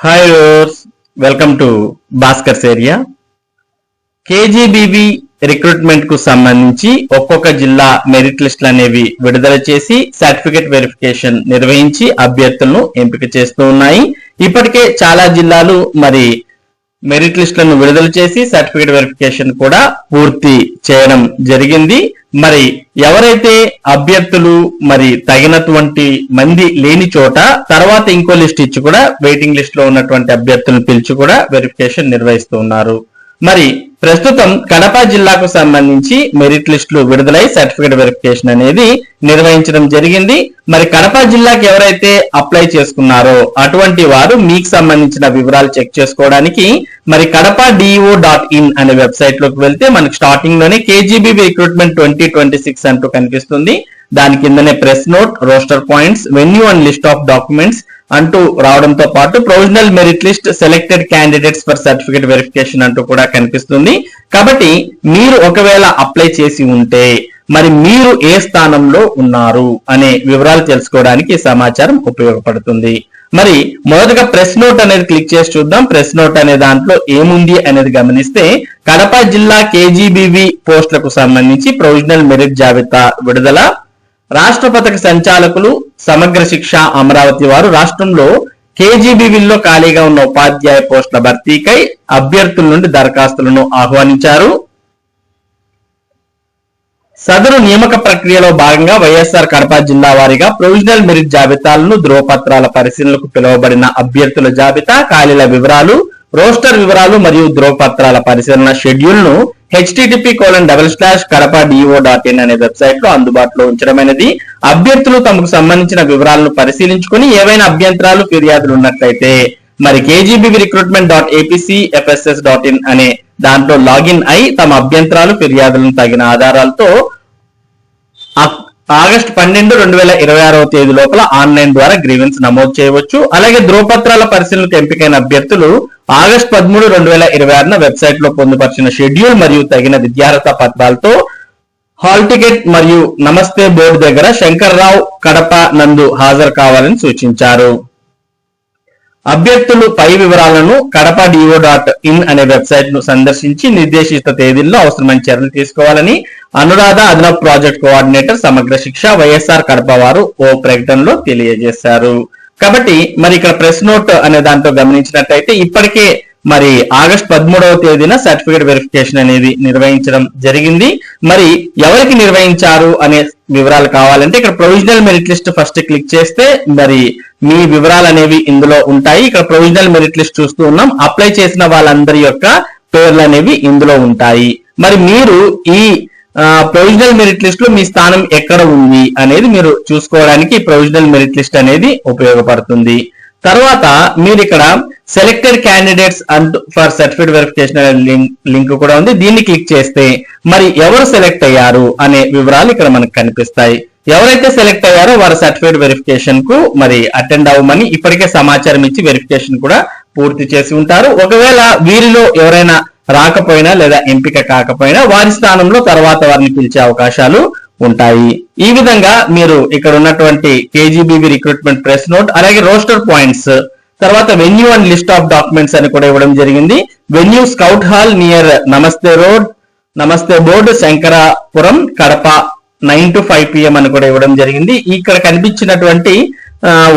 Hi viewers, welcome to Bhaskar's area. KGBV recruitment కు సంబంధించి ఒక్కొక్క జిల్లా మెరిట్ లిస్టులు అనేవి విడుదల చేసి సర్టిఫికేట్ వెరిఫికేషన్ నిర్వహించి అభ్యర్థులను ఎంపిక చేస్తూ ఉన్నాయి. ఇప్పటికే చాలా జిల్లాలు మరి మెరిట్ లిస్టులను విడుదల చేసి సర్టిఫికేట్ వెరిఫికేషన్ కూడా పూర్తి చేయడం జరిగింది. మరి ఎవరైతే అభ్యర్థులు మరి తగినటువంటి మంది లేని చోట తర్వాత ఇంకో లిస్ట్ ఇచ్చి కూడా వెయిటింగ్ లిస్ట్ లో ఉన్నటువంటి అభ్యర్థులను పిలిచి కూడా వెరిఫికేషన్ నిర్వహిస్తూ ఉన్నారు. మరి ప్రస్తుతం కడప జిల్లాకు సంబంధించి మెరిట్ లిస్టులు విడుదలై సర్టిఫికేట్ వెరిఫికేషన్ అనేది నిర్వహించడం జరిగింది. మరి కడప జిల్లాకి ఎవరైతే అప్లై చేసుకున్నారో అటువంటి వారు మీకు సంబంధించిన వివరాలు చెక్ చేసుకోవడానికి మరి కడప DO.in అనే వెబ్సైట్ లోకి వెళ్తే మనకి స్టార్టింగ్ లోనే కేజీబీవీ రిక్రూట్మెంట్ 2026 అంటూ కనిపిస్తుంది. దాని కిందనే press note, roster points, venue and list of documents అంటూ రావడంతో పాటు provisional merit list, selected candidates for certificate verification అంటూ కూడా కనిపిస్తుంది. కాబట్టి మీరు ఒకవేళ అప్లై చేసి ఉంటే మరి మీరు ఏ స్థానంలో ఉన్నారు అనే వివరాలు తెలుసుకోవడానికి సమాచారం ఉపయోగపడుతుంది. మరి మొదటగా ప్రెస్ నోట్ అనేది క్లిక్ చేసి చూద్దాం. ప్రెస్ నోట్ అనే దాంట్లో ఏముంది అనేది గమనిస్తే కడప జిల్లా కేజీబీవీ పోస్టులకు సంబంధించి ప్రొవిజనల్ మెరిట్ జాబితా విడుదల. రాష్ట్ర పథక సంచాలకులు సమగ్ర శిక్ష అమరావతి వారు రాష్ట్రంలో కేజీబీవీలో ఖాళీగా ఉన్న ఉపాధ్యాయ పోస్టుల భర్తీకై అభ్యర్థుల నుండి దరఖాస్తులను ఆహ్వానించారు. సదరు నియామక ప్రక్రియలో భాగంగా వైఎస్ఆర్ కడప జిల్లా వారీగా ప్రొవిజనల్ మెరిట్ జాబితాలను, ధృవపత్రాల పరిశీలనకు పిలువబడిన అభ్యర్థుల జాబితా, ఖాళీల వివరాలు, రోస్టర్ వివరాలు మరియు ధృవపత్రాల పరిశీలన షెడ్యూల్ ను http://kadapa.do.in అనే వెబ్సైట్ లో అందుబాటులో ఉంచడమైనది. అభ్యర్థులు తమకు సంబంధించిన వివరాలను పరిశీలించుకుని ఏవైనా అభ్యంతరాలు, ఫిర్యాదులు ఉన్నట్లయితే మరి KGBV recruitment.apcfss.in అనే దాంట్లో లాగిన్ అయి తమ అభ్యంతరాలు, ఫిర్యాదులను తగిన ఆధారాలతో ఆగస్టు 12, 2026 లోపల ఆన్లైన్ ద్వారా గ్రీవెన్స్ నమోదు చేయవచ్చు. అలాగే ధృవపత్రాల పరిశీలనకు ఎంపికైన అభ్యర్థులు ఆగస్టు 13, 2026 వెబ్సైట్ లో పొందుపరిచిన షెడ్యూల్ మరియు తగిన విద్యార్హత పత్రాలతో హాల్ టికెట్ మరియు నమస్తే బోర్డు దగ్గర శంకర్రావు కడప నందు హాజరు కావాలని సూచించారు. అభ్యర్థులు పై వివరాలను కడప DO.in అనే వెబ్సైట్ ను సందర్శించి నిర్దేశిత తేదీల్లో అవసరమైన చర్యలు తీసుకోవాలని అనురాధ అదనపు ప్రాజెక్ట్ కోఆర్డినేటర్ సమగ్ర శిక్ష వైఎస్ఆర్ కడప వారు ఓ ప్రకటనలో తెలియజేశారు. కాబట్టి మరి ఇక్కడ ప్రెస్ నోట్ అనే దాంట్లో గమనించినట్లయితే ఇప్పటికే మరి ఆగస్టు 13వ తేదీన సర్టిఫికేట్ వెరిఫికేషన్ అనేది నిర్వహించడం జరిగింది. మరి ఎవరికి నిర్వహించారు అనే వివరాలు కావాలంటే ఇక్కడ provisional merit list first click చేస్తే మరి మీ వివరాలు అనేవి ఇందులో ఉంటాయి. ఇక్కడ ప్రొవిజనల్ మెరిట్ లిస్ట్ చూస్తూ ఉన్నాం. అప్లై చేసిన వాళ్ళందరి యొక్క పేర్లు అనేవి ఇందులో ఉంటాయి. మరి మీరు ఈ ప్రొవిజనల్ మెరిట్ లిస్ట్ లో మీ స్థానం ఎక్కడ ఉంది అనేది మీరు చూసుకోవడానికి ప్రొవిజనల్ మెరిట్ లిస్ట్ అనేది ఉపయోగపడుతుంది. తర్వాత మీరు ఇక్కడ selected candidates and for certificate verification అనే లింక్ కూడా ఉంది. దీన్ని క్లిక్ చేస్తే మరి ఎవరు సెలెక్ట్ అయ్యారు అనే వివరాలు ఇక్కడ మనకు కనిపిస్తాయి. ఎవరైతే సెలెక్ట్ అయ్యారో వారు సర్టిఫికేట్ వెరిఫికేషన్ కు మరి అటెండ్ అవ్వమని ఇప్పటికే సమాచారం ఇచ్చి వెరిఫికేషన్ కూడా పూర్తి చేసి ఉంటారు. ఒకవేళ వీరిలో ఎవరైనా రాకపోయినా లేదా ఎంపిక కాకపోయినా వారి స్థానంలో తర్వాత వారిని పిలిచే అవకాశాలు ఉంటాయి. ఈ విధంగా మీరు ఇక్కడ ఉన్నటువంటి కేజీబీవీ రిక్రూట్మెంట్ ప్రెస్ నోట్, అలాగే రోస్టర్ పాయింట్స్, తర్వాత venue and list of documents అని కూడా ఇవ్వడం జరిగింది. వెన్యూ స్కౌట్ హాల్ నియర్ నమస్తే రోడ్, నమస్తే board, Shankarapuram, Kadapa 9 to 5 PM అని కూడా ఇవ్వడం జరిగింది. ఇక్కడ కనిపించినటువంటి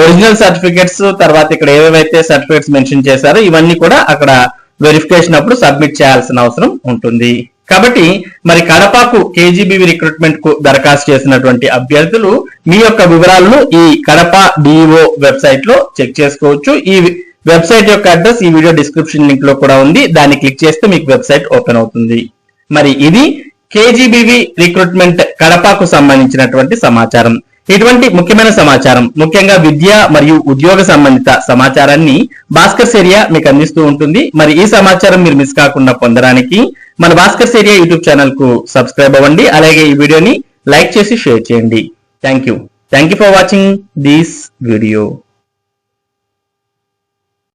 ఒరిజినల్ సర్టిఫికేట్స్, తర్వాత ఇక్కడ ఏవైతే సర్టిఫికేట్స్ మెన్షన్ చేశారో ఇవన్నీ కూడా అక్కడ వెరిఫికేషన్ అప్పుడు సబ్మిట్ చేయాల్సిన అవసరం ఉంటుంది. కాబట్టి మరి కడపకు కేజీబీవీ రిక్రూట్మెంట్ కు దరఖాస్తు చేసినటువంటి అభ్యర్థులు మీ యొక్క వివరాలను ఈ కడప DO వెబ్సైట్ లో చెక్ చేసుకోవచ్చు. ఈ వెబ్సైట్ యొక్క అడ్రస్ ఈ వీడియో డిస్క్రిప్షన్ లింక్ లో కూడా ఉంది. దాన్ని క్లిక్ చేస్తే మీకు వెబ్సైట్ ఓపెన్ అవుతుంది. మరి ఇది కేజీబీవీ రిక్రూట్మెంట్ కడపకు సంబంధించినటువంటి సమాచారం. ఇటువంటి ముఖ్యమైన సమాచారం, ముఖ్యంగా విద్య మరియు ఉద్యోగ సంబంధిత సమాచారాన్ని భాస్కర్స్ ఏరియా మీకు అందిస్తూ ఉంటుంది. మరి ఈ సమాచారం మీరు మిస్ కాకుండా పొందడానికి మన భాస్కర్స్ ఏరియా యూట్యూబ్ ఛానల్ కు సబ్స్క్రైబ్ అవ్వండి. అలాగే ఈ వీడియోని లైక్ చేసి షేర్ చేయండి. Thank you for watching this video.